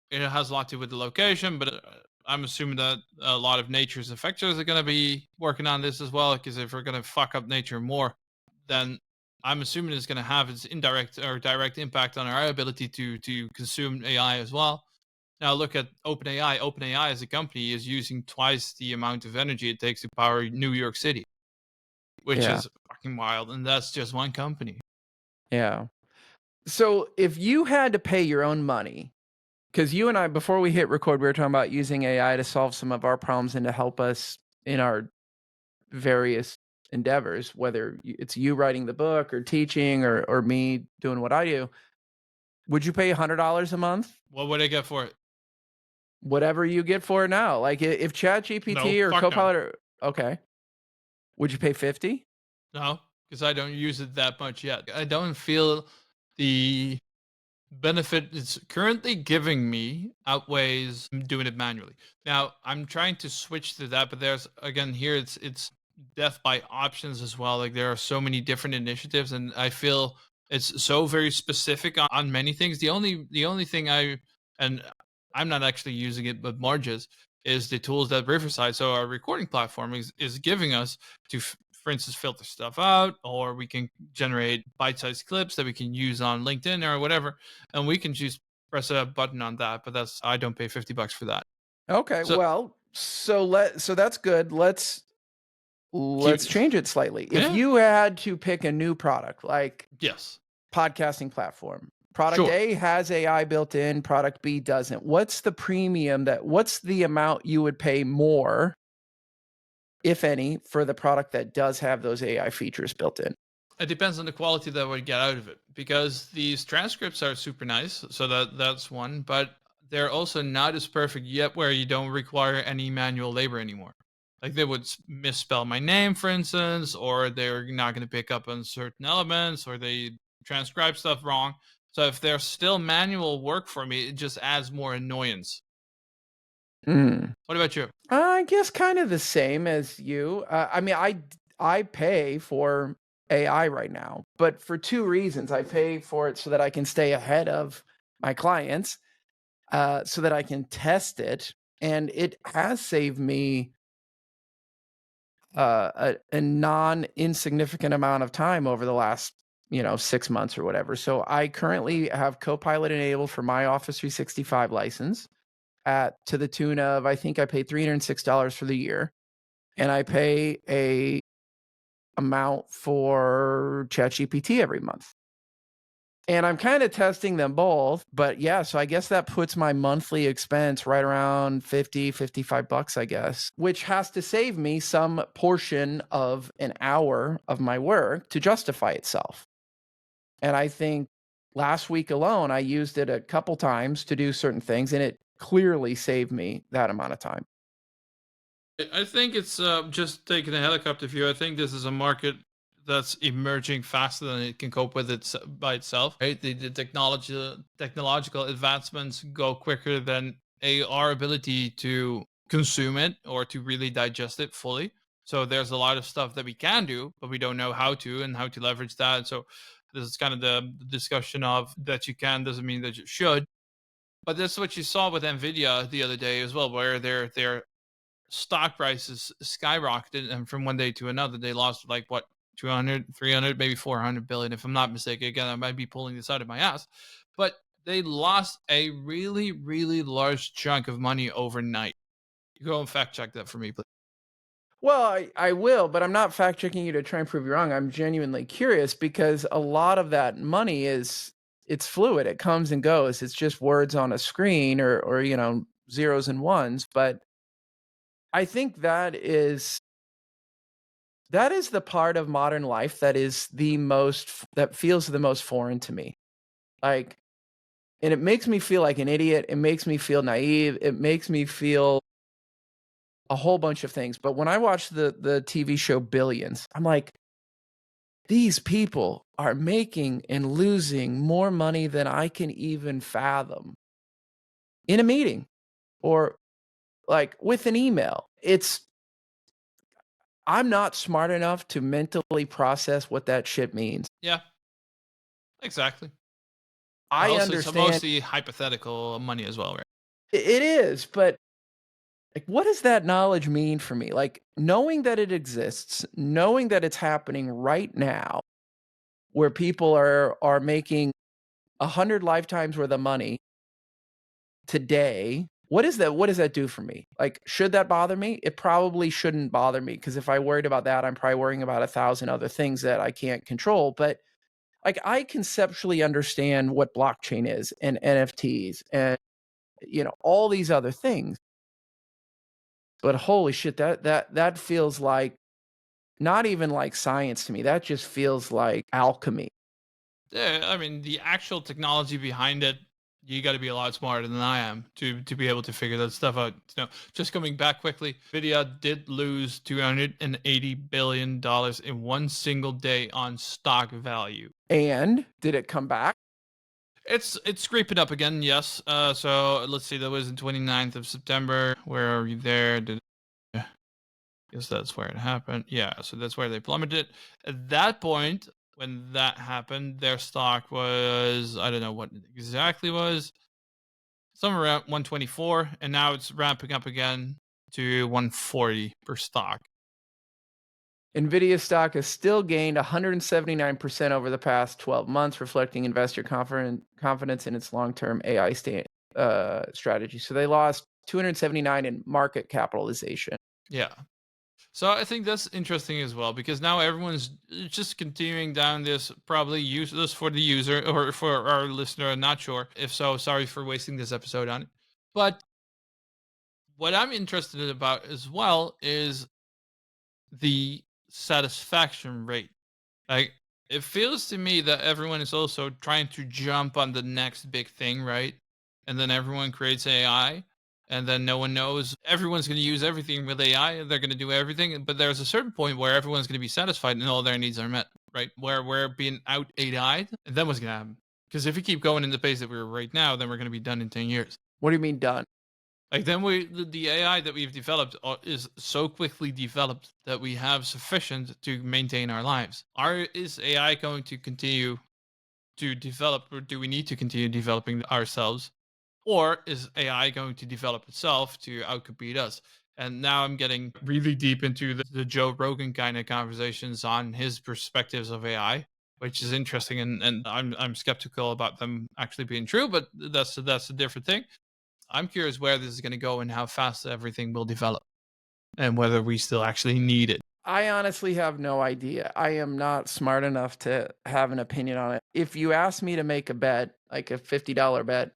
it has a lot to do with the location, but I'm assuming that a lot of nature's effectors are going to be working on this as well. Because if we're going to fuck up nature more, then I'm assuming it's going to have its indirect or direct impact on our ability to consume AI as well. Now look at OpenAI. OpenAI as a company is using twice the amount of energy it takes to power New York City, which
Yeah,
is fucking wild, and that's just one company.
yeah. So, if you had to pay your own money, because you and I, before we hit record, we were talking about using AI to solve some of our problems and to help us in our various endeavors, whether it's you writing the book or teaching or me doing what I do. Would you pay $100 a month?
What would I get for it?
Whatever you get for it now. Like if
No,
ChatGPT or
fuck no.
Copilot are okay. Would you pay 50?
No, because I don't use it that much yet. I don't feel the benefit it's currently giving me outweighs doing it manually. Now I'm trying to switch to that, but there's again here it's death by options as well. Like there are so many different initiatives, and I feel it's so very specific on many things. The only thing and I'm not actually using it, but Marges is the tools that Riverside, so our recording platform, is giving us to for instance filter stuff out, or we can generate bite-sized clips that we can use on LinkedIn or whatever, and we can just press a button on that. But that's I don't pay $50 for that.
Okay,
So
well, so that's good. Let's
keep
change it slightly. If
yeah
you had to pick a new product, like
yes
podcasting platform. Product
Sure.
A has AI built in, product B doesn't. What's the amount you would pay more, if any, for the product that does have those AI features built in?
It depends on the quality that we get out of it, because these transcripts are super nice, so that's one, but they're also not as perfect yet where you don't require any manual labor anymore. Like they would misspell my name, for instance, or they're not going to pick up on certain elements, or they transcribe stuff wrong. So if there's still manual work for me, it just adds more annoyance.
Mm.
What about you?
I guess kind of the same as you. I mean, I pay for AI right now, but for two reasons. I pay for it so that I can stay ahead of my clients, so that I can test it, and it has saved me a non insignificant amount of time over the last 6 months or whatever. So I currently have Copilot enabled for my Office 365 license at to the tune of, I think I pay $306 for the year, and I pay a amount for ChatGPT every month. And I'm kind of testing them both, but yeah, so I guess that puts my monthly expense right around 50, $55, I guess, which has to save me some portion of an hour of my work to justify itself. And I think last week alone, I used it a couple times to do certain things, and it clearly saved me that amount of time.
I think it's just taking a helicopter view. I think this is a market that's emerging faster than it can cope with it by itself. Right, the technological advancements go quicker than our ability to consume it or to really digest it fully. So there's a lot of stuff that we can do, but we don't know how to and how to leverage that. So this is kind of the discussion of that you can doesn't mean that you should. But that's what you saw with Nvidia the other day as well, where their stock prices skyrocketed, and from one day to another they lost like what, 200, 300, maybe 400 billion, if I'm not mistaken. Again, I might be pulling this out of my ass, but they lost a really large chunk of money overnight. You go and fact check that for me, please.
Well, I will, but I'm not fact checking you to try and prove you wrong. I'm genuinely curious because a lot of that money it's fluid. It comes and goes. It's just words on a screen or zeros and ones. But I think that is the part of modern life that feels the most foreign to me. Like, and it makes me feel like an idiot. It makes me feel naive. It makes me feel a whole bunch of things. But when I watch the TV show Billions, I'm like, these people are making and losing more money than I can even fathom in a meeting or like with an email. I'm not smart enough to mentally process what that shit means.
Yeah, exactly.
I
Also, it's
understand
mostly hypothetical money as well, right?
it is, but like, what does that knowledge mean for me? Like, knowing that it exists, knowing that it's happening right now, where people are making 100 lifetimes worth of money today. What does that do for me? Like, should that bother me? It probably shouldn't bother me because if I worried about that, I'm probably worrying about 1,000 other things that I can't control. But like, I conceptually understand what blockchain is and NFTs and all these other things. But holy shit, that feels like not even like science to me. That just feels like alchemy.
Yeah, I mean, the actual technology behind it, you got to be a lot smarter than I am to be able to figure that stuff out. Just coming back quickly, Nvidia did lose $280 billion in one single day on stock value.
And did it come back?
It's creeping up again, yes. So let's see, that was the 29th of September. Where are you there? Guess that's where it happened. Yeah, so that's where they plummeted. At that point, when that happened, their stock was, I don't know what it exactly was, somewhere around 124, and now it's ramping up again to 140 per stock.
Nvidia stock has still gained 179% over the past 12 months, reflecting investor confidence in its long-term AI strategy. So they lost 279 in market capitalization.
Yeah. So I think that's interesting as well because now everyone's just continuing down this probably useless for the user or for our listener. I'm not sure. If so, sorry for wasting this episode on it. But what I'm interested about as well is the satisfaction rate. Like it feels to me that everyone is also trying to jump on the next big thing, right? And then everyone creates AI, and then no one knows. Everyone's going to use everything with AI, and they're going to do everything. But there's a certain point where everyone's going to be satisfied and all their needs are met, right? Where we're being out AI'd, and then what's going to happen? Because if we keep going in the pace that we're right now, then we're going to be done in 10 years.
What do you mean done?
Like then the AI that we've developed is so quickly developed that we have sufficient to maintain our lives. Is AI going to continue to develop, or do we need to continue developing ourselves, or is AI going to develop itself to outcompete us? And now I'm getting really deep into the Joe Rogan kind of conversations on his perspectives of AI, which is interesting, and I'm skeptical about them actually being true, but that's a different thing. I'm curious where this is going to go and how fast everything will develop and whether we still actually need it.
I honestly have no idea. I am not smart enough to have an opinion on it. If you asked me to make a bet, like a $50 bet,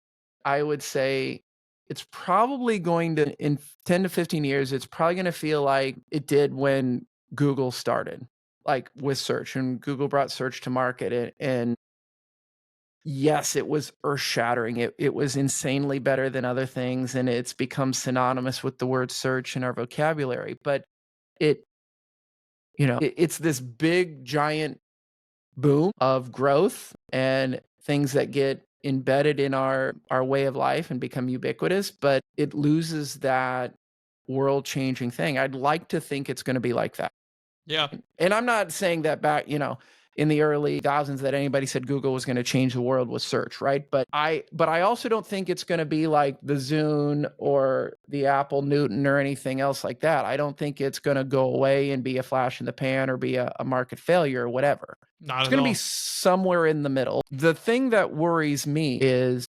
I would say it's probably going to, in 10 to 15 years, it's probably going to feel like it did when Google started, like with search, and Google brought search to market. And yes, it was earth shattering. It was insanely better than other things. And it's become synonymous with the word search in our vocabulary. But it, it's this big, giant boom of growth and things that get embedded in our way of life and become ubiquitous, but it loses that world-changing thing. I'd like to think it's gonna be like that.
Yeah.
And I'm not saying that back, in the early thousands that anybody said Google was going to change the world with search, right? But I also don't think it's going to be like the Zune or the Apple Newton or anything else like that. I don't think it's going to go away and be a flash in the pan or be a market failure or whatever.
Not
It's
at
going to be
all.
somewhere in the middle. The thing that worries me is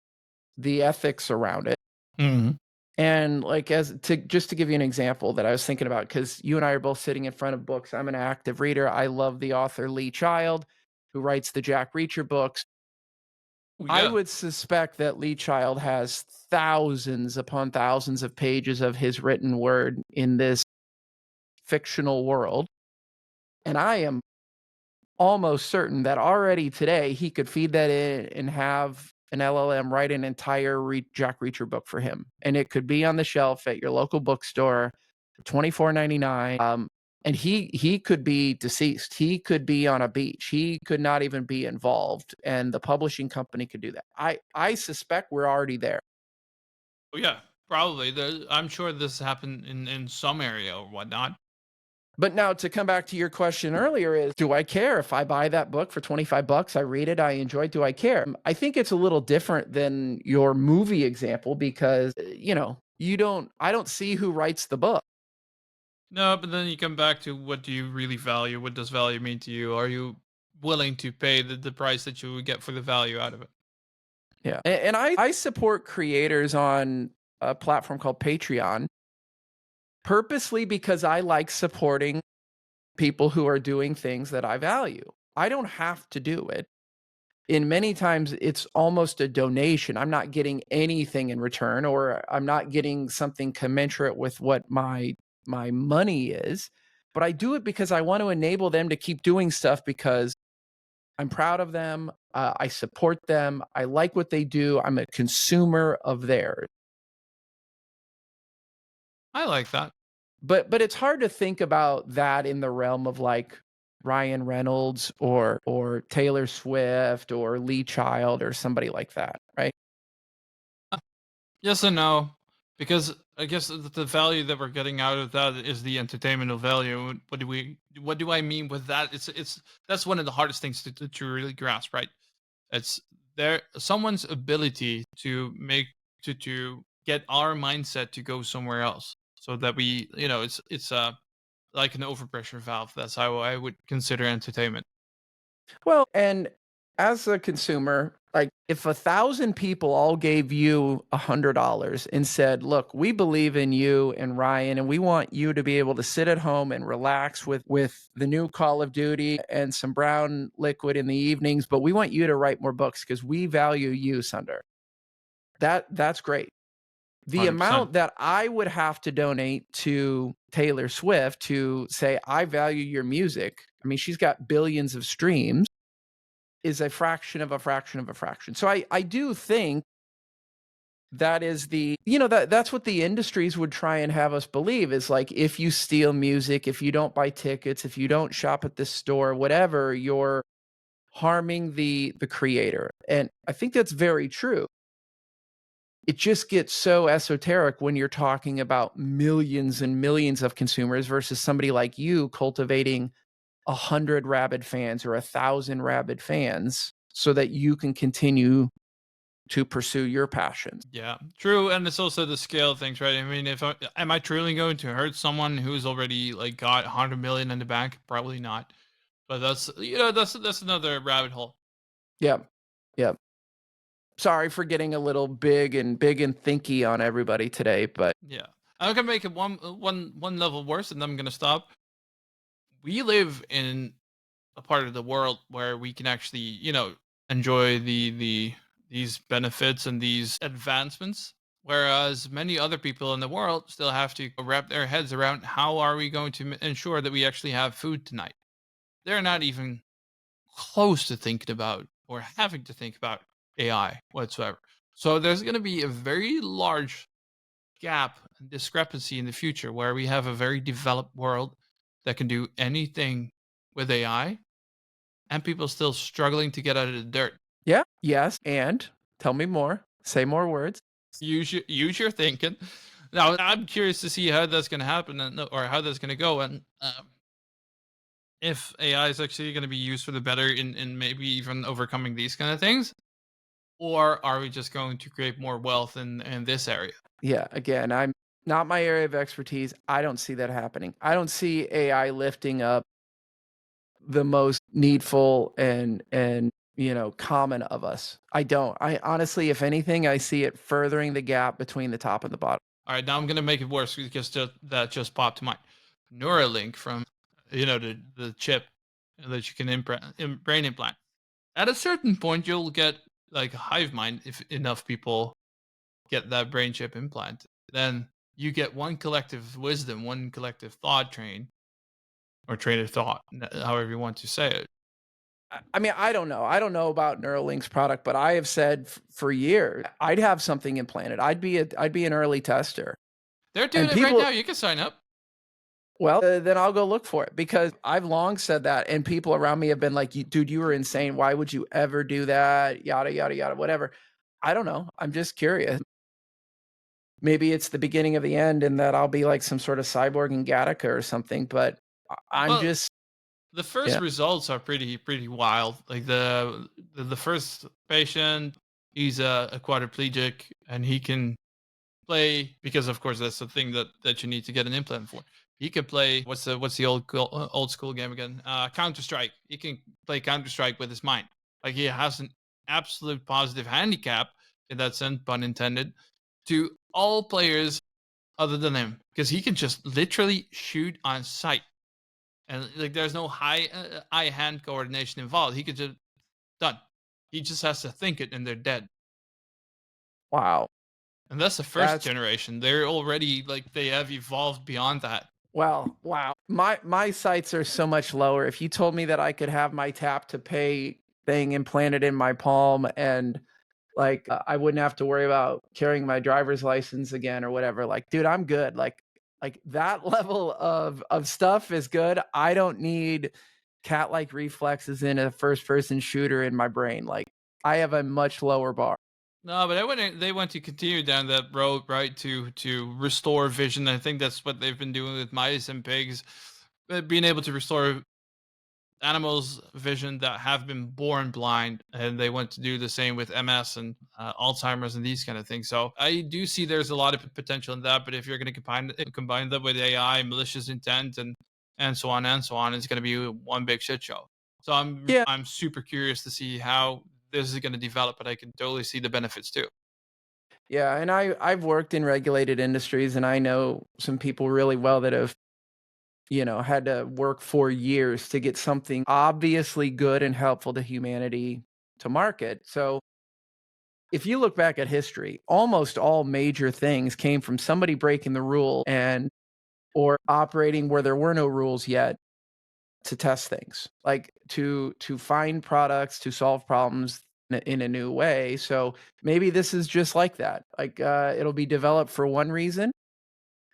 the ethics around it.
Mhm.
And like just to give you an example that I was thinking about, because you and I are both sitting in front of books. I'm an active reader. I love the author Lee Child, who writes the Jack Reacher books.
Oh,
I
yeah.
would suspect that Lee Child has thousands upon thousands of pages of his written word in this fictional world. And I am almost certain that already today he could feed that in and have an LLM write an entire Jack Reacher book for him. And it could be on the shelf at your local bookstore for $24.99. And he could be deceased. He could be on a beach. He could not even be involved. And the publishing company could do that. I suspect we're already there.
Oh, yeah. Probably. I'm sure this happened in some area or whatnot.
But now to come back to your question earlier is, do I care if I buy that book for 25 bucks? I read it, I enjoy it. Do I care? I think it's a little different than your movie example because, I don't see who writes the book.
No, but then you come back to what do you really value? What does value mean to you? Are you willing to pay the price that you would get for the value out of it?
Yeah. And I support creators on a platform called Patreon purposely because I like supporting people who are doing things that I value. I don't have to do it. In many times it's almost a donation. I'm not getting anything in return, or I'm not getting something commensurate with what my money is, but I do it because I want to enable them to keep doing stuff because I'm proud of them. I support them. I like what they do. I'm a consumer of theirs.
I like that.
But it's hard to think about that in the realm of like Ryan Reynolds or Taylor Swift or Lee Child or somebody like that, right?
Yes and no, because I guess the value that we're getting out of that is the entertainmental value. What do I mean with that? It's that's one of the hardest things to really grasp, right? It's there someone's ability to make to get our mindset to go somewhere else, so that we, it's like an overpressure valve. That's how I would consider entertainment.
Well, and as a consumer, Like, if 1,000 people all gave you $100 and said, "Look, we believe in you and Ryan, and we want you to be able to sit at home and relax with the new Call of Duty and some brown liquid in the evenings, but we want you to write more books because we value you, Sunder." That's great. The
100%.
amount that I would have to donate to Taylor Swift to say, "I value your music," I mean, she's got billions of streams, is a fraction of a fraction of a fraction. So I do think that is that's what the industries would try and have us believe is like, if you steal music, if you don't buy tickets, if you don't shop at this store, whatever, you're harming the creator. And I think that's very true. It just gets so esoteric when you're talking about millions and millions of consumers versus somebody like you cultivating 100 rabid fans or 1,000 rabid fans so that you can continue to pursue your passions.
Yeah, true, and it's also the scale of things, right? I mean, if am I truly going to hurt someone who's already like got 100 million in the bank? Probably not. But that's that's another rabbit hole.
Yep. Yep. Sorry for getting a little big and thinky on everybody today, but
Yeah, I'm gonna make it one level worse, and then I'm gonna stop. We live in a part of the world where we can actually, enjoy these benefits and these advancements, whereas many other people in the world still have to wrap their heads around how are we going to ensure that we actually have food tonight. They're not even close to thinking about or having to think about AI whatsoever. So there's going to be a very large gap and discrepancy in the future where we have a very developed world that can do anything with AI and people still struggling to get out of the dirt.
yeah, yes, and tell me more. Say more words.
Use your thinking. Now, I'm curious to see how that's going to happen or how that's going to go, and if AI is actually going to be used for the better in maybe even overcoming these kind of things, or are we just going to create more wealth in this area?
Yeah, again, I'm not my area of expertise. I don't see that happening. I don't see AI lifting up the most needful and common of us. I don't. I honestly, if anything, I see it furthering the gap between the top and the bottom.
All right, now I'm going to make it worse because that just popped to mind. Neuralink from the chip that you can brain implant. At a certain point, you'll get like a hive mind if enough people get that brain chip implant. Then you get one collective wisdom, one collective thought train or train of thought, however you want to say it.
I mean, I don't know. I don't know about Neuralink's product, but I have said for years I'd have something implanted. I'd be an early tester.
They're doing
And
it right
people,
now. You can sign up.
well, then I'll go look for it because I've long said that, and people around me have been like, Dude, you were insane. Why would you ever do that? Yada yada yada, whatever." I don't know. I'm just curious. Maybe it's the beginning of the end, and that I'll be like some sort of cyborg in Gattaca or something. But I'm
Well,
just,
the first
yeah,
results are pretty wild. Like the first patient, he's a quadriplegic and he can play because of course that's the thing that you need to get an implant for. He can play what's the old school game again? Counter Strike. He can play Counter Strike with his mind. Like he has an absolute positive handicap in that sense, pun intended, to all players other than him because he can just literally shoot on sight and like there's no high eye hand coordination involved. He could just done. He just has to think it and they're dead.
wow.
And that's the first
That's
generation. They're already like they have evolved beyond that.
Well, wow. My sights are so much lower. If you told me that I could have my tap to pay thing implanted in my palm and like I wouldn't have to worry about carrying my driver's license again or whatever, like, dude, I'm good. Like that level of stuff is good. I don't need cat-like reflexes in a first-person shooter in my brain. Like I have a much lower bar.
No, but they want to continue down that road, right? To restore vision. I think that's what they've been doing with mice and pigs, being able to restore animals' vision that have been born blind, and they want to do the same with MS and Alzheimer's and these kind of things. So I do see there's a lot of potential in that. But if you're going to combine that with AI, malicious intent, and so on, it's going to be one big shit show. So I'm
Yeah.
I'm super curious to see how this is going to develop, but I can totally see the benefits too.
Yeah, and I've worked in regulated industries, and I know some people really well that have, had to work for years to get something obviously good and helpful to humanity to market. So, if you look back at history, almost all major things came from somebody breaking the rule and or operating where there were no rules yet to test things, like to find products, to solve problems in a new way. So maybe this is just like that. Like it'll be developed for one reason,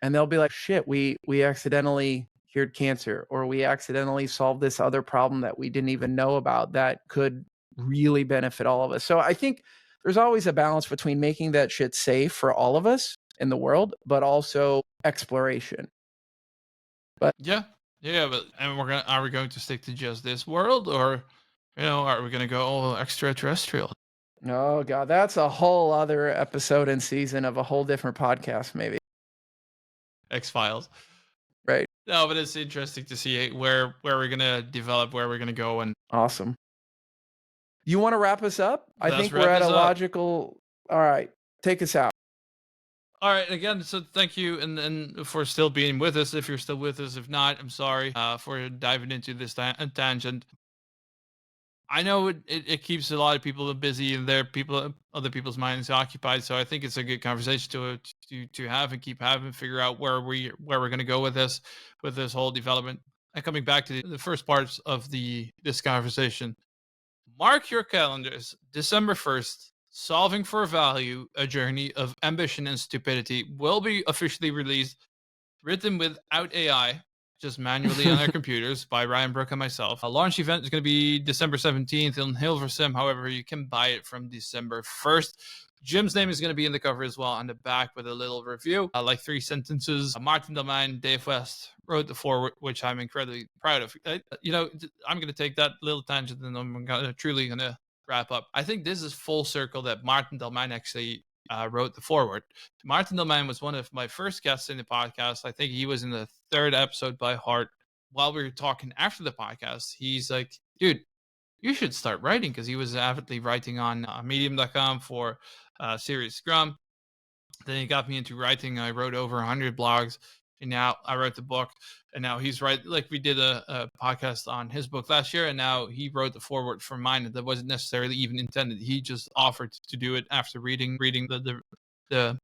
and they'll be like, "Shit, we accidentally cured cancer, or we accidentally solved this other problem that we didn't even know about that could really benefit all of us." So I think there's always a balance between making that shit safe for all of us in the world, but also exploration. But
Yeah, yeah, but and are we going to stick to just this world, or are we gonna go all extraterrestrial?
oh god, that's a whole other episode and season of a whole different podcast, maybe.
X Files.
Right?
No, but it's interesting to see where we're gonna develop, where we're gonna go, and
Awesome. You want to wrap us up? I
let's
think we're
wrap
at a
this up.
logical. All right, take us out.
All right, again, so thank you and for still being with us. If you're still with us, if not, I'm sorry for diving into this tangent. I know it keeps a lot of people busy and other people's minds occupied. So I think it's a good conversation to have and keep having, figure out where we're going to go with this whole development. And coming back to the first parts of this conversation, mark your calendars. December 1st, Solving for Value: A Journey of Ambition and Stupidity will be officially released, written without AI, just manually on our computers by Ryan Brook and myself. A launch event is going to be December 17th in Hilversum. However, you can buy it from December 1st. Jim's name is going to be in the cover as well on the back with a little review, like 3 sentences. Martin Delmine, Dave West wrote the foreword, which I'm incredibly proud of. I'm going to take that little tangent and I'm truly going to wrap up. I think this is full circle that Martin Delmine actually wrote the foreword. Martin Delman was one of my first guests in the podcast. I think he was in the third episode by heart. While we were talking after the podcast, he's like, dude, you should start writing, because he was avidly writing on medium.com for Series Scrum. Then he got me into writing. I wrote over 100 blogs. And now I wrote the book. And now he's right. Like we did a podcast on his book last year. And now he wrote the foreword for mine that wasn't necessarily even intended. He just offered to do it after reading the the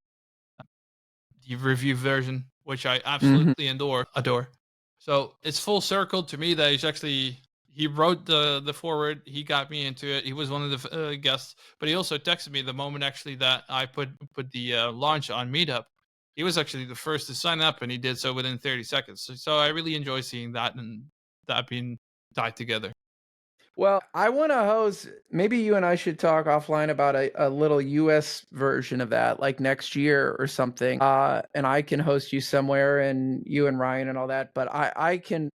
review version, which I
Mhm.
absolutely adore. So it's full circle to me that he wrote the forward. He got me into it. He was one of the guests, but he also texted me the moment actually that I put the launch on Meetup. He was actually the first to sign up, and he did so within 30 seconds. So I really enjoy seeing that and that being tied together.
Well, I want to host. Maybe you and I should talk offline about a little US version of that, like next year or something. And I can host you somewhere, and you and Ryan and all that. But I can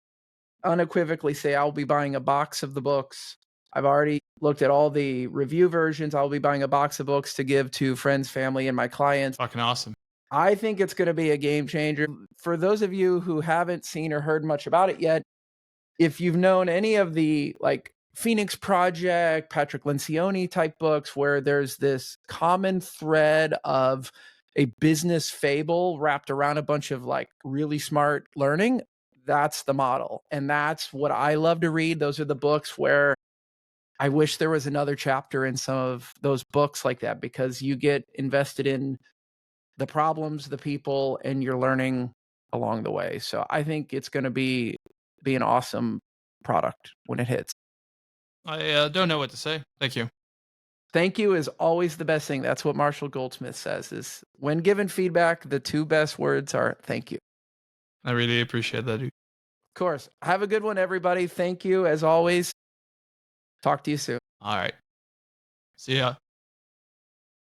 unequivocally say I'll be buying a box of the books. I've already looked at all the review versions. I'll be buying a box of books to give to friends, family, and my clients.
Fucking awesome.
I think it's going to be a game changer. For those of you who haven't seen or heard much about it yet, if you've known any of the like Phoenix Project, Patrick Lencioni type books, where there's this common thread of a business fable wrapped around a bunch of like really smart learning, that's the model. And that's what I love to read. Those are the books where I wish there was another chapter in some of those books like that, because you get invested in the problems, the people, and you're learning along the way. So I think it's going to be an awesome product when it hits.
I don't know what to say. Thank you.
Thank you is always the best thing. That's what Marshall Goldsmith says, is when given feedback, the two best words are thank you.
I really appreciate that, dude.
Of course. Have a good one, everybody. Thank you as always. Talk to you soon.
All right. See ya.